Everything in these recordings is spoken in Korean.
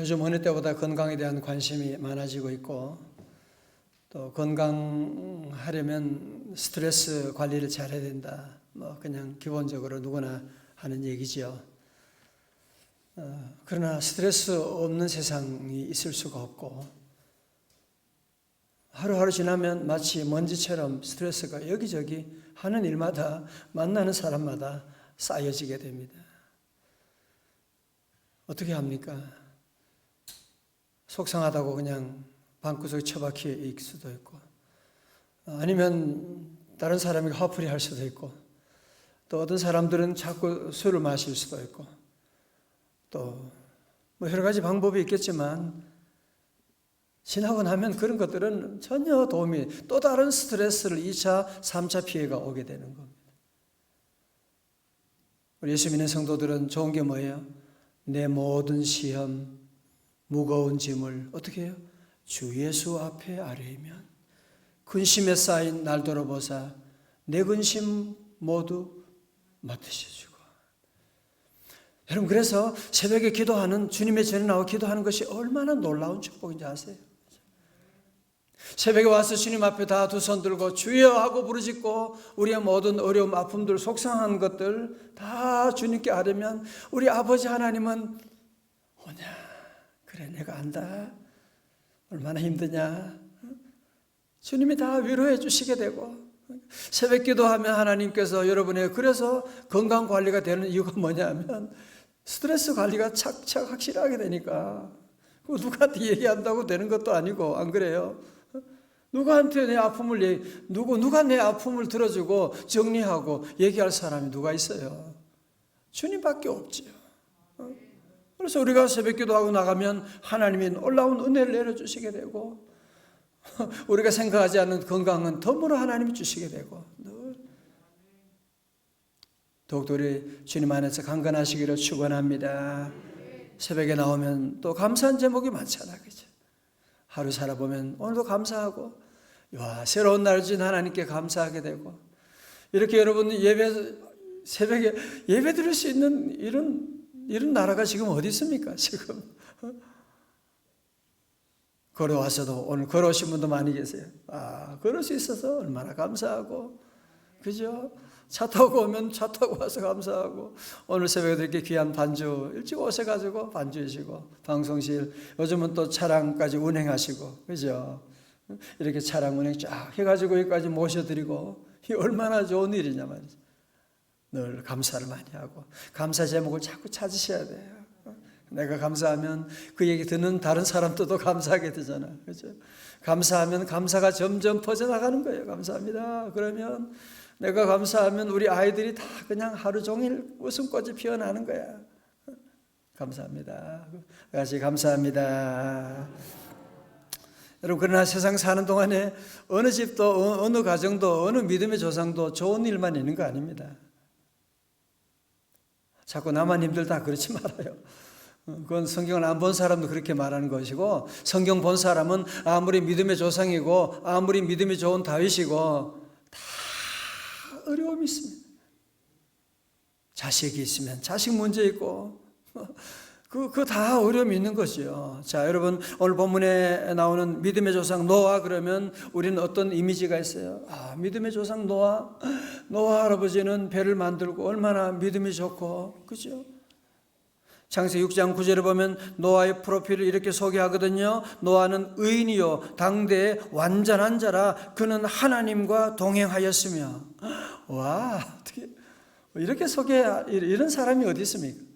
요즘 어느 때보다 건강에 대한 관심이 많아지고 있고, 또 건강하려면 스트레스 관리를 잘해야 된다. 그냥 기본적으로 누구나 하는 얘기죠. 그러나 스트레스 없는 세상이 있을 수가 없고, 하루하루 지나면 마치 먼지처럼 스트레스가 여기저기 하는 일마다 만나는 사람마다 쌓여지게 됩니다. 어떻게 합니까? 속상하다고 그냥 방구석에 처박혀 있을 수도 있고, 아니면 다른 사람에게 화풀이 할 수도 있고, 또 어떤 사람들은 자꾸 술을 마실 수도 있고, 또 여러 가지 방법이 있겠지만 지나고 나면 그런 것들은 전혀 도움이, 또 다른 스트레스를 2차, 3차 피해가 오게 되는 겁니다. 우리 예수 믿는 성도들은 좋은 게 뭐예요? 내 모든 시험, 무거운 짐을 어떻게 해요? 주 예수 앞에 아뢰면 근심에 쌓인 날 돌아보사 내 근심 모두 맡으셔주고. 여러분, 그래서 새벽에 기도하는, 주님의 전에 나와 기도하는 것이 얼마나 놀라운 축복인지 아세요? 새벽에 와서 주님 앞에 다 두 손 들고 주여 하고 부르짖고 우리의 모든 어려움, 아픔들, 속상한 것들 다 주님께 아뢰면 우리 아버지 하나님은 오냐? 그래, 내가 안다. 얼마나 힘드냐? 주님이 다 위로해 주시게 되고, 새벽 기도하면 하나님께서 여러분의, 그래서 건강 관리가 되는 이유가 뭐냐면 스트레스 관리가 착착 확실하게 되니까. 누구한테 얘기한다고 되는 것도 아니고, 안 그래요? 누구한테 내 아픔을 누가 내 아픔을 들어주고 정리하고 얘기할 사람이 누가 있어요? 주님밖에 없지요. 그래서 우리가 새벽 기도하고 나가면 하나님이 놀라운 은혜를 내려주시게 되고, 우리가 생각하지 않는 건강은 덤으로 하나님이 주시게 되고, 더욱더 우리 주님 안에서 강건하시기를 축원합니다. 새벽에 나오면 또 감사한 제목이 많잖아, 그죠? 하루 살아보면 오늘도 감사하고, 와, 새로운 날을 주신 하나님께 감사하게 되고, 이렇게 여러분 새벽에 예배 드릴 수 있는 이런 나라가 지금 어디 있습니까? 지금 걸어와서도, 오늘 걸어오신 분도 많이 계세요. 걸을 수 있어서 얼마나 감사하고, 그죠? 차 타고 오면 차 타고 와서 감사하고, 오늘 새벽에 이렇게 귀한 반주 일찍 오셔가지고 반주이시고, 방송실 요즘은 또 차량까지 운행하시고, 그죠? 이렇게 차량 운행 쫙 해가지고 여기까지 모셔드리고, 이 얼마나 좋은 일이냐 말이죠. 늘 감사를 많이 하고, 감사 제목을 자꾸 찾으셔야 돼요. 내가 감사하면 그 얘기 듣는 다른 사람들도 감사하게 되잖아, 그죠? 감사하면 감사가 점점 퍼져나가는 거예요. 감사합니다. 그러면 내가 감사하면 우리 아이들이 다 그냥 하루 종일 웃음꽃이 피어나는 거야. 감사합니다. 같이 감사합니다. 여러분, 그러나 세상 사는 동안에 어느 집도, 어느 가정도, 어느 믿음의 조상도 좋은 일만 있는 거 아닙니다. 자꾸 나만 힘들다 그러지 말아요. 그건 성경을 안 본 사람도 그렇게 말하는 것이고, 성경 본 사람은 아무리 믿음의 조상이고 아무리 믿음이 좋은 다윗이고 다 어려움이 있습니다. 자식이 있으면 자식 문제 있고, 그 다 어려움이 있는 거죠. 자, 여러분, 오늘 본문에 나오는 믿음의 조상 노아 그러면 우리는 어떤 이미지가 있어요? 믿음의 조상 노아 할아버지는 배를 만들고 얼마나 믿음이 좋고, 그죠? 창세기 6장 9절에 보면 노아의 프로필을 이렇게 소개하거든요. 노아는 의인이요 당대의 완전한 자라 그는 하나님과 동행하였으며. 와, 어떻게 이렇게 이런 사람이 어디 있습니까?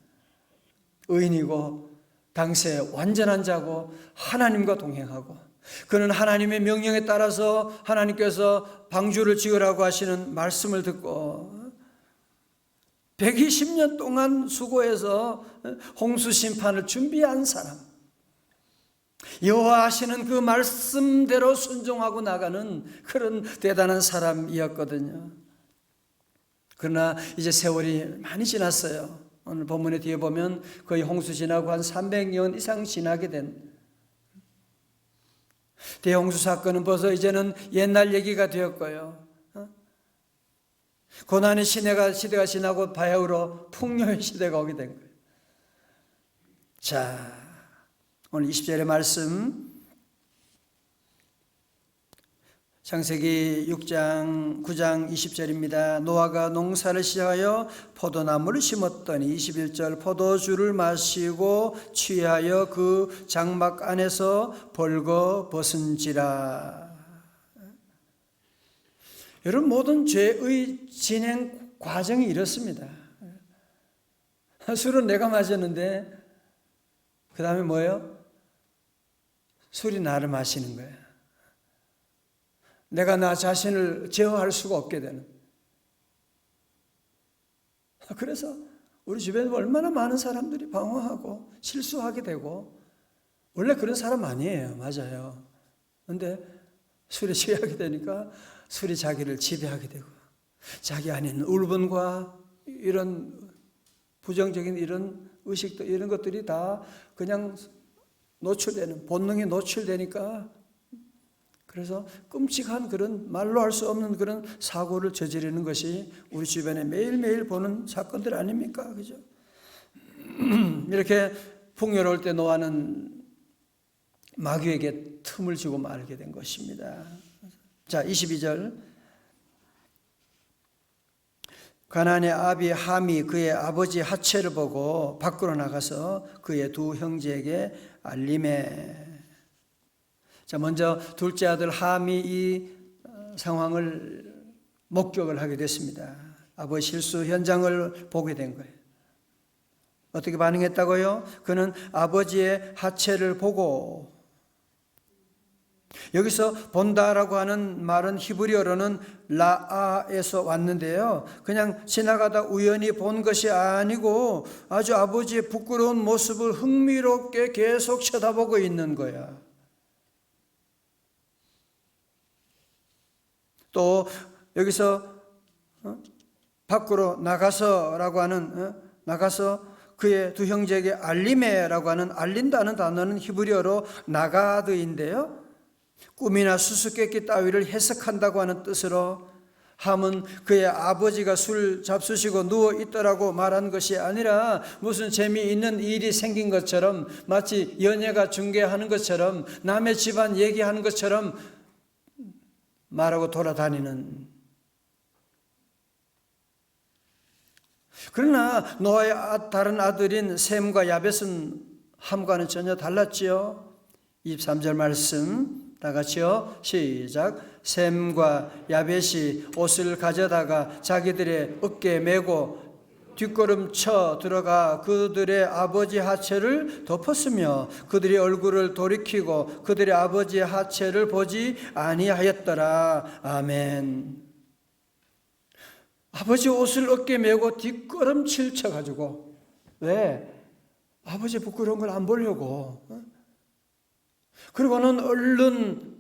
의인이고 당시에 완전한 자고 하나님과 동행하고, 그는 하나님의 명령에 따라서 하나님께서 방주를 지으라고 하시는 말씀을 듣고 120년 동안 수고해서 홍수 심판을 준비한 사람, 여호와 하시는 그 말씀대로 순종하고 나가는 그런 대단한 사람이었거든요. 그러나 이제 세월이 많이 지났어요. 오늘 본문의 뒤에 보면 거의 홍수 지나고 한 300년 이상 지나게 된 대홍수 사건은 벌써 이제는 옛날 얘기가 되었고요. 고난의 시대가 지나고 바야흐로 풍요의 시대가 오게 된 거예요. 자, 오늘 20절의 말씀, 창세기 6장 9장 20절입니다. 노아가 농사를 시작하여 포도나무를 심었더니 21절 포도주를 마시고 취하여 그 장막 안에서 벌거벗은지라. 여러분, 모든 죄의 진행 과정이 이렇습니다. 술은 내가 마셨는데 그 다음에 뭐예요? 술이 나를 마시는 거예요. 내가 나 자신을 제어할 수가 없게 되는. 그래서 우리 주변에 얼마나 많은 사람들이 방황하고 실수하게 되고, 원래 그런 사람 아니에요. 맞아요. 그런데 술에 취하게 되니까 술이 자기를 지배하게 되고, 자기 안에 있는 울분과 이런 부정적인 이런 의식들, 이런 것들이 다 그냥 노출되는, 본능이 노출되니까, 그래서 끔찍한 그런 말로 할 수 없는 그런 사고를 저지르는 것이 우리 주변에 매일매일 보는 사건들 아닙니까? 그죠? 이렇게 풍요로울 때 노아는 마귀에게 틈을 주고 말게 된 것입니다. 자, 22절. 가나안의 아비 함이 그의 아버지 하체를 보고 밖으로 나가서 그의 두 형제에게 알림해. 자, 먼저 둘째 아들 함이 이 상황을 목격을 하게 됐습니다. 아버지 실수 현장을 보게 된 거예요. 어떻게 반응했다고요? 그는 아버지의 하체를 보고, 여기서 본다라고 하는 말은 히브리어로는 라아에서 왔는데요, 그냥 지나가다 우연히 본 것이 아니고 아주 아버지의 부끄러운 모습을 흥미롭게 계속 쳐다보고 있는 거야. 또 여기서 밖으로 나가서라고 하는, 나가서 그의 두 형제에게 알림해라고 하는, 알린다는 단어는 히브리어로 나가드인데요, 꿈이나 수수께끼 따위를 해석한다고 하는 뜻으로, 함은 그의 아버지가 술 잡수시고 누워 있더라고 말한 것이 아니라 무슨 재미있는 일이 생긴 것처럼, 마치 연예가 중계하는 것처럼, 남의 집안 얘기하는 것처럼 말하고 돌아다니는. 그러나 노아의 다른 아들인 셈과 야벳은 함과는 전혀 달랐지요. 23절 말씀 다 같이요, 시작. 셈과 야벳이 옷을 가져다가 자기들의 어깨에 메고 뒷걸음쳐 들어가 그들의 아버지 하체를 덮었으며 그들의 얼굴을 돌이키고 그들의 아버지의 하체를 보지 아니하였더라. 아멘. 아버지 옷을 어깨에 메고 뒷걸음칠 쳐가지고, 왜? 아버지 부끄러운 걸 안 보려고. 그리고는 얼른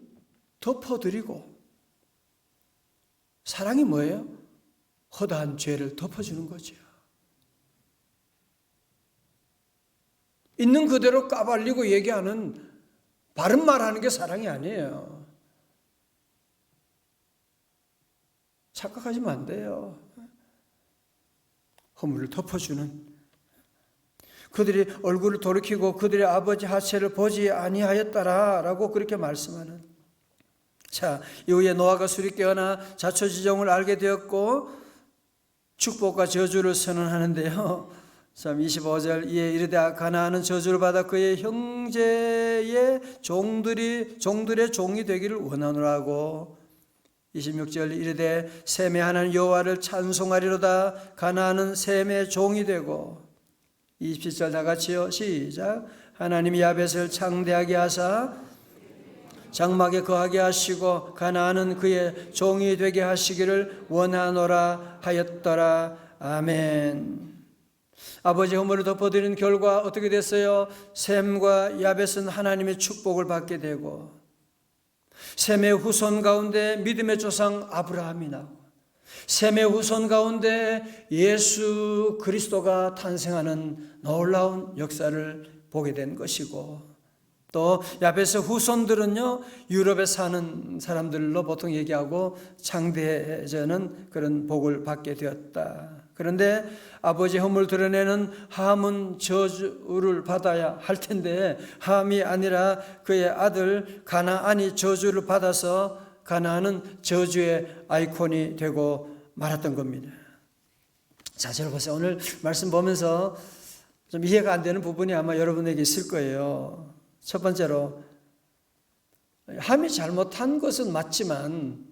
덮어드리고. 사랑이 뭐예요? 허다한 죄를 덮어주는 거죠. 있는 그대로 까발리고 얘기하는, 바른 말하는 게 사랑이 아니에요. 착각하시면 안 돼요. 허물을 덮어주는. 그들이 얼굴을 돌이키고 그들의 아버지 하체를 보지 아니하였다라고 그렇게 말씀하는. 자, 이후에 노아가 술이 깨어나 자초지종을 알게 되었고 축복과 저주를 선언하는데요, 참 25절, 이에 이르되 가나안은 저주를 받아 그의 형제의 종들의 종이 되기를 원하노라고. 26절, 이르되 셈의 하나님 여호와를 찬송하리로다. 가나안은 셈의 종이 되고. 27절 다 같이요, 시작. 하나님이 야벳을 창대하게 하사 장막에 거하게 하시고 가나안은 그의 종이 되게 하시기를 원하노라 하였더라. 아멘. 아버지 허물을 덮어드린 결과 어떻게 됐어요? 셈과 야벳은 하나님의 축복을 받게 되고, 셈의 후손 가운데 믿음의 조상 아브라함이 나오고, 셈의 후손 가운데 예수 그리스도가 탄생하는 놀라운 역사를 보게 된 것이고, 또 야베스 후손들은요, 유럽에 사는 사람들로 보통 얘기하고 창대해지는 그런 복을 받게 되었다. 그런데 아버지의 허물을 드러내는 함은 저주를 받아야 할 텐데, 함이 아니라 그의 아들 가나안이 저주를 받아서 가나안은 저주의 아이콘이 되고 말았던 겁니다. 자, 여러분 보세요. 오늘 말씀 보면서 좀 이해가 안 되는 부분이 아마 여러분에게 있을 거예요. 첫 번째로, 함이 잘못한 것은 맞지만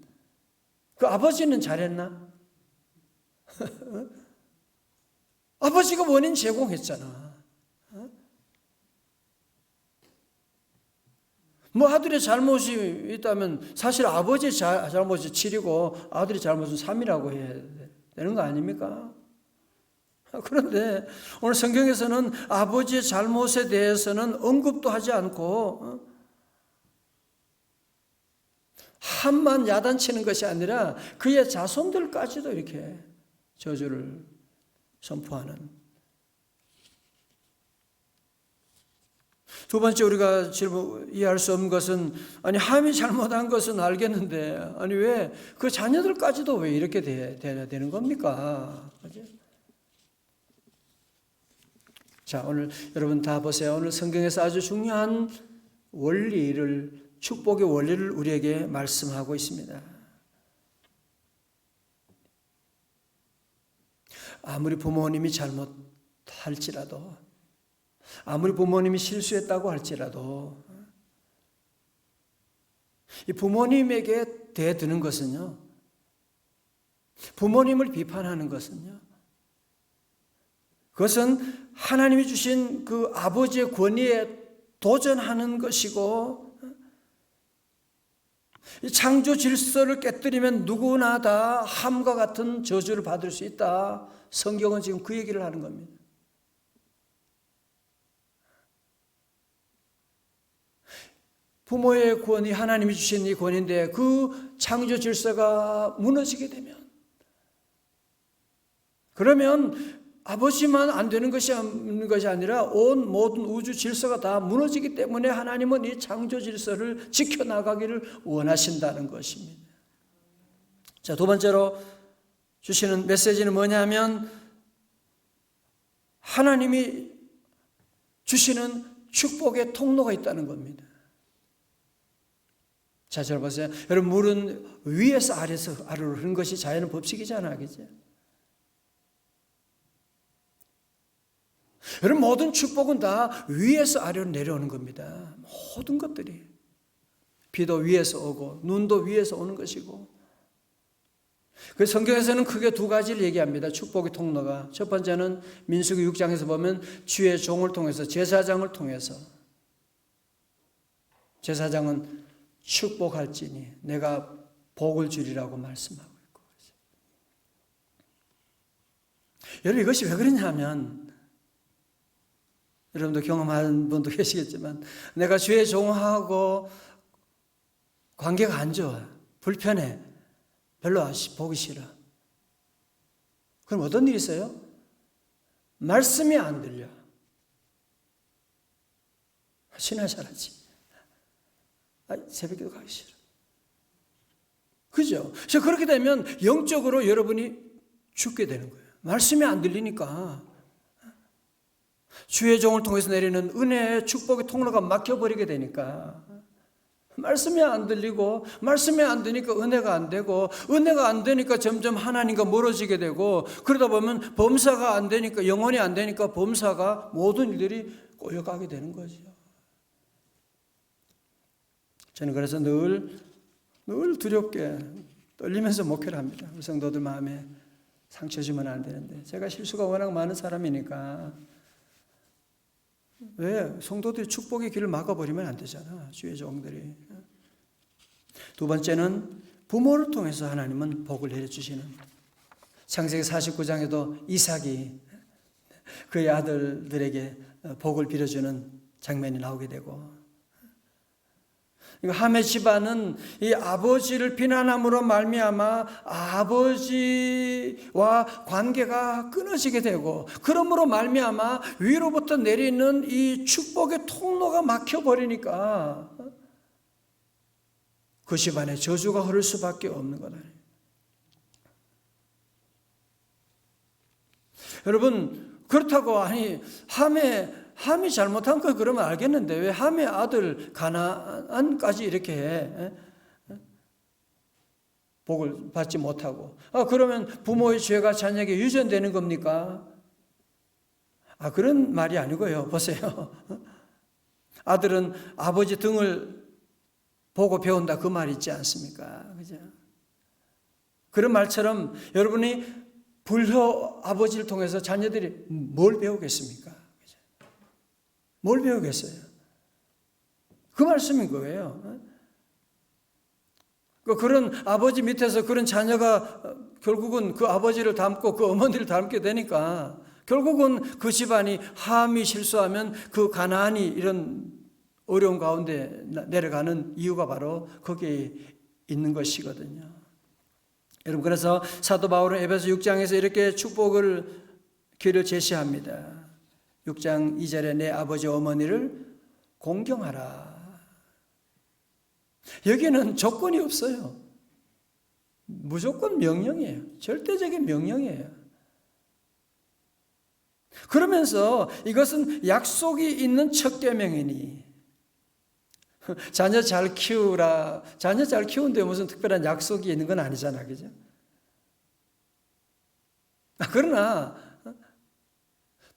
그 아버지는 잘했나? 아버지가 원인 제공했잖아. 뭐 아들의 잘못이 있다면 사실 아버지의 잘못이 7이고 아들의 잘못은 3이라고 해야 되는 거 아닙니까? 그런데 오늘 성경에서는 아버지의 잘못에 대해서는 언급도 하지 않고 함만 야단치는 것이 아니라 그의 자손들까지도 이렇게 저주를 선포하는. 두 번째 우리가 이해할 수 없는 것은, 아니 함이 잘못한 것은 알겠는데 아니 왜 그 자녀들까지도 왜 이렇게 돼야 되는 겁니까? 자, 오늘 여러분 다 보세요. 오늘 성경에서 아주 중요한 원리를, 축복의 원리를 우리에게 말씀하고 있습니다. 아무리 부모님이 잘못할지라도, 아무리 부모님이 실수했다고 할지라도, 이 부모님에게 대드는 것은요, 부모님을 비판하는 것은요, 그것은 하나님이 주신 그 아버지의 권위에 도전하는 것이고, 이 창조 질서를 깨뜨리면 누구나 다 함과 같은 저주를 받을 수 있다. 성경은 지금 그 얘기를 하는 겁니다. 부모의 권위, 하나님이 주신 이 권위인데 그 창조 질서가 무너지게 되면, 그러면 아버지만 안 되는 것이 아니라 온 모든 우주 질서가 다 무너지기 때문에 하나님은 이 창조 질서를 지켜나가기를 원하신다는 것입니다. 자, 두 번째로 주시는 메시지는 뭐냐면, 하나님이 주시는 축복의 통로가 있다는 겁니다. 자, 잘 보세요. 여러분, 물은 위에서 아래로 흐르는 것이 자연의 법칙이잖아요. 그죠? 여러분, 모든 축복은 다 위에서 아래로 내려오는 겁니다. 모든 것들이. 비도 위에서 오고 눈도 위에서 오는 것이고. 그래서 성경에서는 크게 두 가지를 얘기합니다. 축복의 통로가. 첫 번째는 민수기 6장에서 보면 주의 종을 통해서, 제사장을 통해서, 제사장은 축복할지니 내가 복을 주리라고 말씀하고 있고. 여러분, 이것이 왜 그러냐면, 여러분도 경험하는 분도 계시겠지만, 내가 주의 종하고 관계가 안 좋아, 불편해, 별로 보기 싫어. 그럼 어떤 일이 있어요? 말씀이 안 들려. 신앙 잘하지. 새벽기도 가기 싫어. 그죠? 그래서 그렇게 되면 영적으로 여러분이 죽게 되는 거예요. 말씀이 안 들리니까. 주의 종을 통해서 내리는 은혜의 축복의 통로가 막혀버리게 되니까, 말씀이 안 들리고, 말씀이 안 되니까 은혜가 안 되고, 은혜가 안 되니까 점점 하나님과 멀어지게 되고, 그러다 보면 범사가 안 되니까, 영혼이 안 되니까 범사가, 모든 일들이 꼬여가게 되는 거죠. 저는 그래서 늘 두렵게 떨리면서 목회를 합니다. 우리 성도들 마음에 상처 주면 안 되는데, 제가 실수가 워낙 많은 사람이니까. 왜? 성도들이 축복의 길을 막아버리면 안 되잖아, 주의 종들이. 두 번째는 부모를 통해서 하나님은 복을 내려주시는. 창세기 49장에도 이삭이 그의 아들들에게 복을 빌어주는 장면이 나오게 되고, 함의 집안은 이 아버지를 비난함으로 말미암아 아버지와 관계가 끊어지게 되고, 그러므로 말미암아 위로부터 내리는 이 축복의 통로가 막혀버리니까 그 집안에 저주가 흐를 수밖에 없는 거다. 여러분, 그렇다고 함이 잘못한 거 그러면 알겠는데 왜 함의 아들 가나안까지 이렇게 복을 받지 못하고, 그러면 부모의 죄가 자녀에게 유전되는 겁니까? 그런 말이 아니고요. 보세요. 아들은 아버지 등을 보고 배운다, 그 말 있지 않습니까? 그죠? 그런 말처럼 여러분이 불효 아버지를 통해서 자녀들이 뭘 배우겠습니까? 그죠? 뭘 배우겠어요? 그 말씀인 거예요. 그런 아버지 밑에서 그런 자녀가 결국은 그 아버지를 닮고 그 어머니를 닮게 되니까 결국은 그 집안이 함이 실수하면 그 가나안이 이런 어려운 가운데 내려가는 이유가 바로 거기에 있는 것이거든요. 여러분, 그래서 사도 바울은 에베소 6장에서 이렇게 축복을 길을 제시합니다. 6장 2절에 내 아버지 어머니를 공경하라. 여기는 조건이 없어요. 무조건 명령이에요. 절대적인 명령이에요. 그러면서 이것은 약속이 있는 첫 계명이니, 자녀 잘 키우라. 자녀 잘 키우는데 무슨 특별한 약속이 있는 건 아니잖아, 그죠? 그러나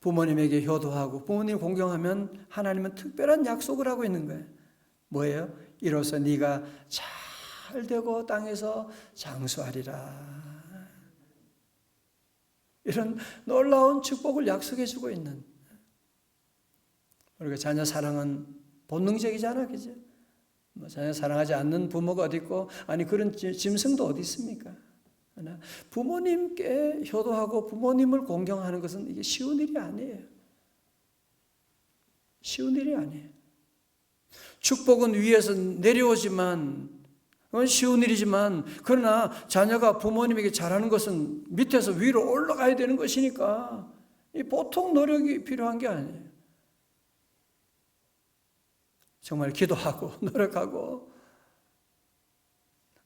부모님에게 효도하고 부모님 공경하면 하나님은 특별한 약속을 하고 있는 거예요. 뭐예요? 이로써 네가 잘 되고 땅에서 장수하리라. 이런 놀라운 축복을 약속해 주고 있는, 우리가 자녀 사랑은 본능적이잖아, 그죠? 자녀 사랑하지 않는 부모가 어디 있고, 아니 그런 짐승도 어디 있습니까? 부모님께 효도하고 부모님을 공경하는 것은 이게 쉬운 일이 아니에요. 쉬운 일이 아니에요. 축복은 위에서 내려오지만, 그건 쉬운 일이지만, 그러나 자녀가 부모님에게 잘하는 것은 밑에서 위로 올라가야 되는 것이니까 이 보통 노력이 필요한 게 아니에요. 정말 기도하고 노력하고.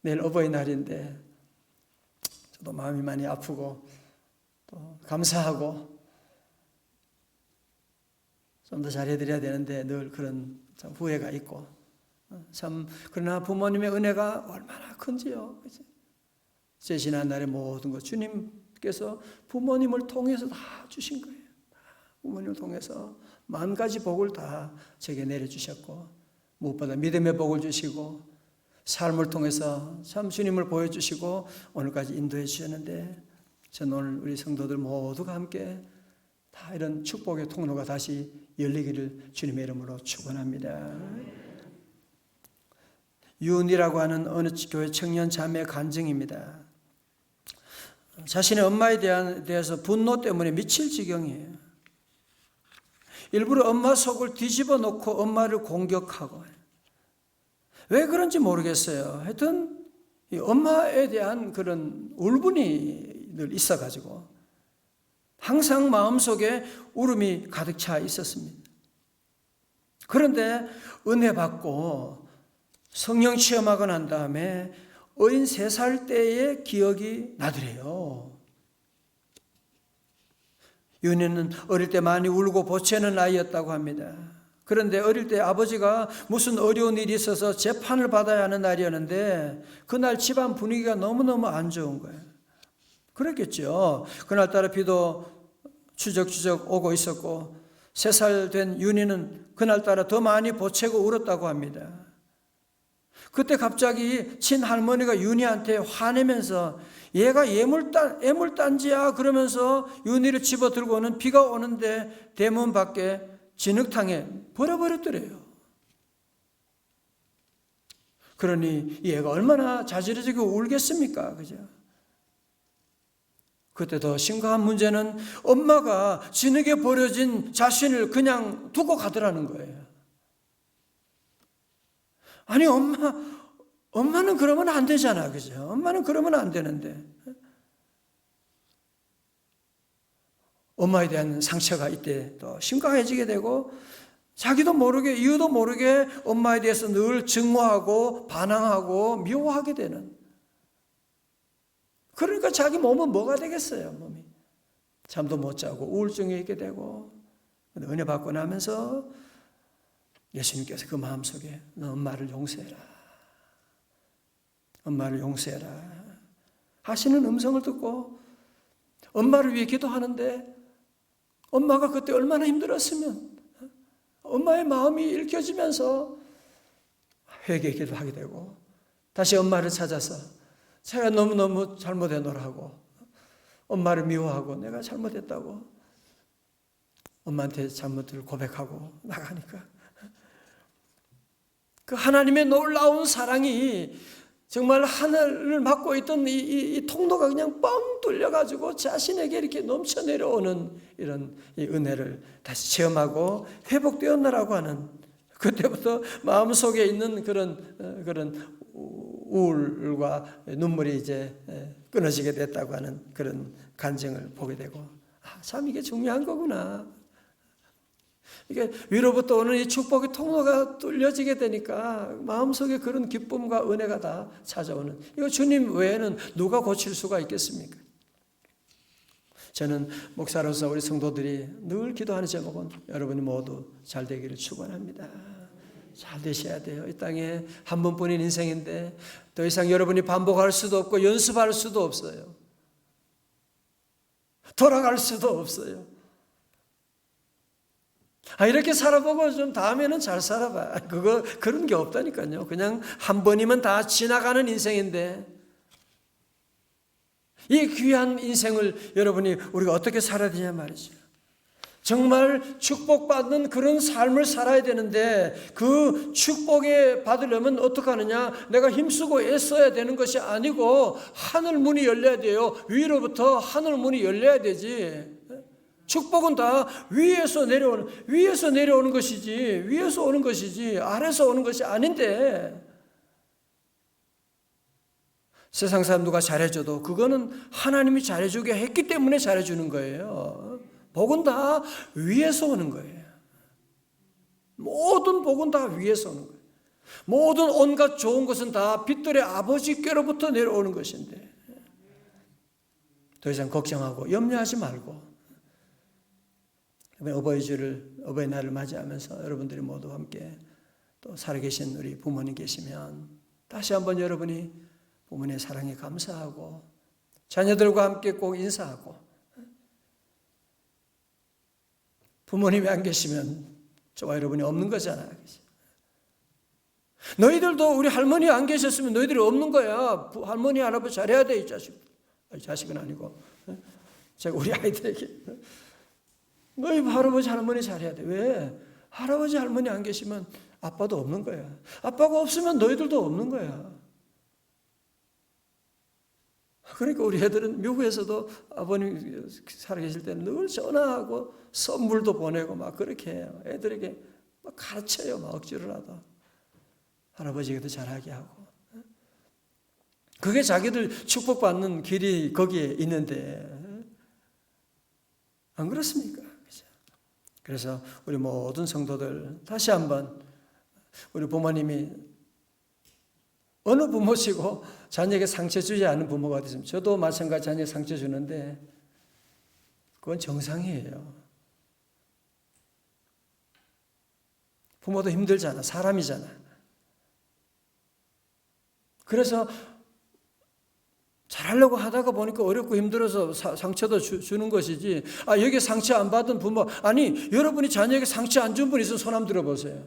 내일 어버이날인데 저도 마음이 많이 아프고 또 감사하고 좀 더 잘해드려야 되는데 늘 그런 참 후회가 있고, 참 그러나 부모님의 은혜가 얼마나 큰지요. 그치? 제 지난날의 모든 것 주님께서 부모님을 통해서 다 주신 거예요. 부모님을 통해서 만 가지 복을 다 제게 내려주셨고, 무엇보다 믿음의 복을 주시고 삶을 통해서 참 주님을 보여주시고 오늘까지 인도해 주셨는데, 저는 오늘 우리 성도들 모두가 함께 다 이런 축복의 통로가 다시 열리기를 주님의 이름으로 축원합니다. 윤이라고 하는 어느 교회 청년 자매의 간증입니다. 자신의 엄마에 대해서 분노 때문에 미칠 지경이에요. 일부러 엄마 속을 뒤집어 놓고 엄마를 공격하고, 왜 그런지 모르겠어요. 하여튼 엄마에 대한 그런 울분이 늘 있어가지고 항상 마음속에 울음이 가득 차 있었습니다. 그런데 은혜 받고 성령 체험하고 난 다음에 어린 3살 때의 기억이 나더래요. 윤희는 어릴 때 많이 울고 보채는 아이였다고 합니다. 그런데 어릴 때 아버지가 무슨 어려운 일이 있어서 재판을 받아야 하는 날이었는데 그날 집안 분위기가 너무너무 안 좋은 거예요. 그랬겠죠. 그날따라 비도 추적추적 오고 있었고 3살 된 윤희는 그날따라 더 많이 보채고 울었다고 합니다. 그때 갑자기 친할머니가 윤희한테 화내면서 얘가 애물단지야 그러면서 윤희를 집어들고는 비가 오는데 대문 밖에 진흙탕에 버려버렸더래요. 그러니 얘가 얼마나 자지러지고 울겠습니까? 그죠? 그때 더 심각한 문제는 엄마가 진흙에 버려진 자신을 그냥 두고 가더라는 거예요. 아니, 엄마는 그러면 안 되잖아. 그죠? 엄마는 그러면 안 되는데. 엄마에 대한 상처가 이때 또 심각해지게 되고, 자기도 모르게, 이유도 모르게 엄마에 대해서 늘 증오하고 반항하고 미워하게 되는. 그러니까 자기 몸은 뭐가 되겠어요, 몸이. 잠도 못 자고 우울증에 있게 되고. 은혜 받고 나면서 예수님께서 그 마음속에 너 엄마를 용서해라. 엄마를 용서해라 하시는 음성을 듣고 엄마를 위해 기도하는데, 엄마가 그때 얼마나 힘들었으면 엄마의 마음이 읽혀지면서 회개 기도하게 되고, 다시 엄마를 찾아서 제가 너무너무 잘못했노라고, 엄마를 미워하고 내가 잘못했다고 엄마한테 잘못을 고백하고 나가니까 그 하나님의 놀라운 사랑이 정말 하늘을 막고 있던 이 통로가 그냥 뻥 뚫려가지고 자신에게 이렇게 넘쳐 내려오는 이런 이 은혜를 다시 체험하고 회복되었나라고 하는, 그때부터 마음속에 있는 그런 우울과 눈물이 이제 끊어지게 됐다고 하는 그런 간증을 보게 되고, 참 이게 중요한 거구나. 이게 위로부터 오는 이 축복의 통로가 뚫려지게 되니까 마음속에 그런 기쁨과 은혜가 다 찾아오는, 이거 주님 외에는 누가 고칠 수가 있겠습니까? 저는 목사로서 우리 성도들이 늘 기도하는 제목은 여러분이 모두 잘 되기를 축원합니다. 잘 되셔야 돼요. 이 땅에 한 번뿐인 인생인데 더 이상 여러분이 반복할 수도 없고 연습할 수도 없어요. 돌아갈 수도 없어요. 이렇게 살아보고 좀 다음에는 잘 살아봐. 그런 게 없다니까요. 그냥 한 번이면 다 지나가는 인생인데, 이 귀한 인생을 여러분이 우리가 어떻게 살아야 되냐 말이죠. 정말 축복받는 그런 삶을 살아야 되는데, 그 축복에 받으려면 어떻게 하느냐? 내가 힘쓰고 애써야 되는 것이 아니고 하늘 문이 열려야 돼요. 위로부터 하늘 문이 열려야 되지. 축복은 다 위에서 내려오는 것이지, 위에서 오는 것이지 아래서 오는 것이 아닌데, 세상 사람 누가 잘해줘도 그거는 하나님이 잘해주게 했기 때문에 잘해주는 거예요. 복은 다 위에서 오는 거예요. 모든 복은 다 위에서 오는 거예요. 모든 온갖 좋은 것은 다 빛들의 아버지께로부터 내려오는 것인데, 더 이상 걱정하고 염려하지 말고, 어버이날을 맞이하면서 여러분들이 모두 함께 또 살아계신 우리 부모님 계시면 다시 한번 여러분이 부모님의 사랑에 감사하고 자녀들과 함께 꼭 인사하고, 부모님이 안 계시면 저와 여러분이 없는 거잖아요. 너희들도 우리 할머니 안 계셨으면 너희들이 없는 거야. 할머니 할아버지 잘해야 돼, 이 자식. 자식은 아니고 제가 우리 아이들에게 너희 할아버지 할머니 잘해야 돼. 왜? 할아버지 할머니 안 계시면 아빠도 없는 거야. 아빠가 없으면 너희들도 없는 거야. 그러니까 우리 애들은 미국에서도 아버님 살아계실 때는 늘 전화하고 선물도 보내고 막 그렇게 해요. 애들에게 막 가르쳐요. 막 억지로라도 할아버지에게도 잘하게 하고. 그게 자기들 축복받는 길이 거기에 있는데, 안 그렇습니까? 그래서 우리 모든 성도들 다시 한번, 우리 부모님이 어느 부모시고 자녀에게 상처 주지 않은 부모가 어디 있습니까? 저도 마찬가지 자녀에게 상처 주는데 그건 정상이에요. 부모도 힘들잖아. 사람이잖아. 그래서 잘하려고 하다가 보니까 어렵고 힘들어서 상처도 주는 것이지, 여기 상처 안 받은 부모, 아니 여러분이 자녀에게 상처 안 준 분 있으면 손 한번 들어보세요.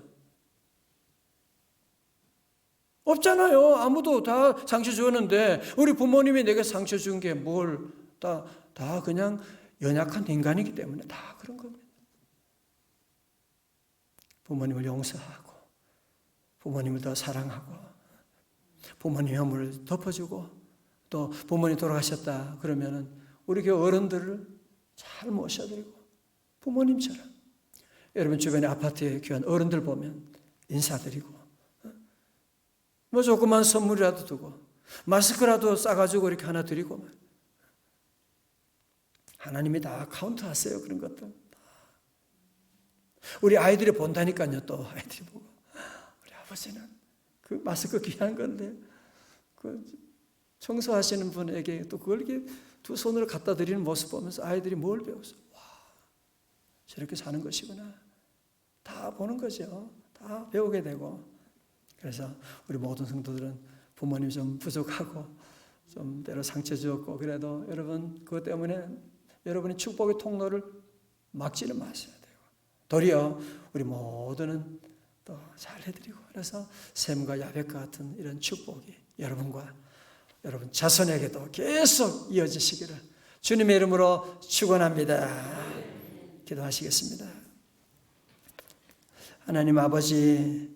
없잖아요. 아무도 다 상처 주었는데 우리 부모님이 내게 상처 준 게 뭘, 다 그냥 연약한 인간이기 때문에 다 그런 겁니다. 부모님을 용서하고 부모님을 더 사랑하고 부모님의 허물을 덮어주고, 또 부모님 돌아가셨다 그러면은 우리 교회 어른들을 잘 모셔드리고, 뭐 조그만 선물이라도 두고 마스크라도 싸가지고 이렇게 하나 드리고 하나님이 다 카운트하세요. 그런 것들 우리 아이들이 본다니까요. 또 아이들이 보고 우리 아버지는 그 마스크 귀한 건데 그 청소하시는 분에게 또 그걸 이렇게 두 손으로 갖다 드리는 모습 보면서 아이들이 뭘 배웠어? 와, 저렇게 사는 것이구나. 다 보는 거죠. 다 배우게 되고. 그래서 우리 모든 성도들은 부모님이 좀 부족하고 좀 때로 상처 주었고 그래도 여러분 그것 때문에 여러분이 축복의 통로를 막지는 마셔야 되고 도리어 우리 모두는 또 잘해드리고 그래서 샘과 야벳과 같은 이런 축복이 여러분과 여러분 자손에게도 계속 이어지시기를 주님의 이름으로 축원합니다. 기도하시겠습니다. 하나님 아버지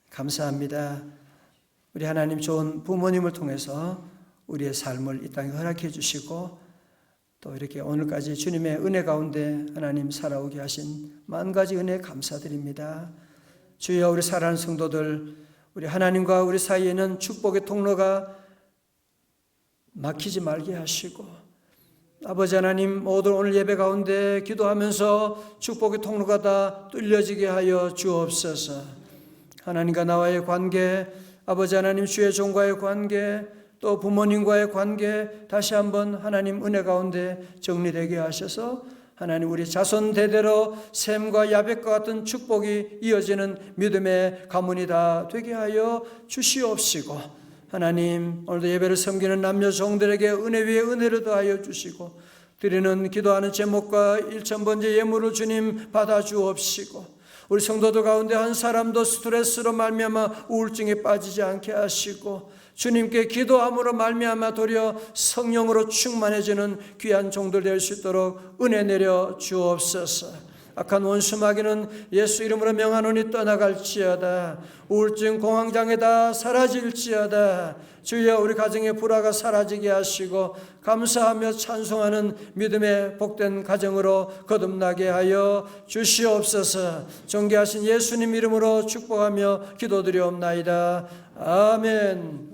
감사합니다. 우리 하나님 좋은 부모님을 통해서 우리의 삶을 이 땅에 허락해 주시고 또 이렇게 오늘까지 주님의 은혜 가운데 하나님 살아오게 하신 만 가지 은혜 감사드립니다. 주여 우리 사랑하는 성도들 우리 하나님과 우리 사이에는 축복의 통로가 막히지 말게 하시고 아버지 하나님 모두 오늘 예배 가운데 기도하면서 축복의 통로가 다 뚫려지게 하여 주옵소서. 하나님과 나와의 관계 아버지 하나님 주의 종과의 관계 또 부모님과의 관계 다시 한번 하나님 은혜 가운데 정리되게 하셔서 하나님 우리 자손 대대로 샘과 야벳과 같은 축복이 이어지는 믿음의 가문이 다 되게 하여 주시옵시고 하나님 오늘도 예배를 섬기는 남녀 종들에게 은혜 위에 은혜를 더하여 주시고 드리는 기도하는 제목과 1000번째 예물을 주님 받아 주옵시고 우리 성도들 가운데 한 사람도 스트레스로 말미암아 우울증에 빠지지 않게 하시고 주님께 기도함으로 말미암아 도리어 성령으로 충만해지는 귀한 종들 될 수 있도록 은혜 내려 주옵소서. 악한 원수 마귀는 예수 이름으로 명하노니 떠나갈지어다. 우울증 공황장애 다 사라질지어다. 주여 우리 가정의 불화가 사라지게 하시고 감사하며 찬송하는 믿음의 복된 가정으로 거듭나게 하여 주시옵소서. 존귀하신 예수님 이름으로 축복하며 기도드리옵나이다. 아멘.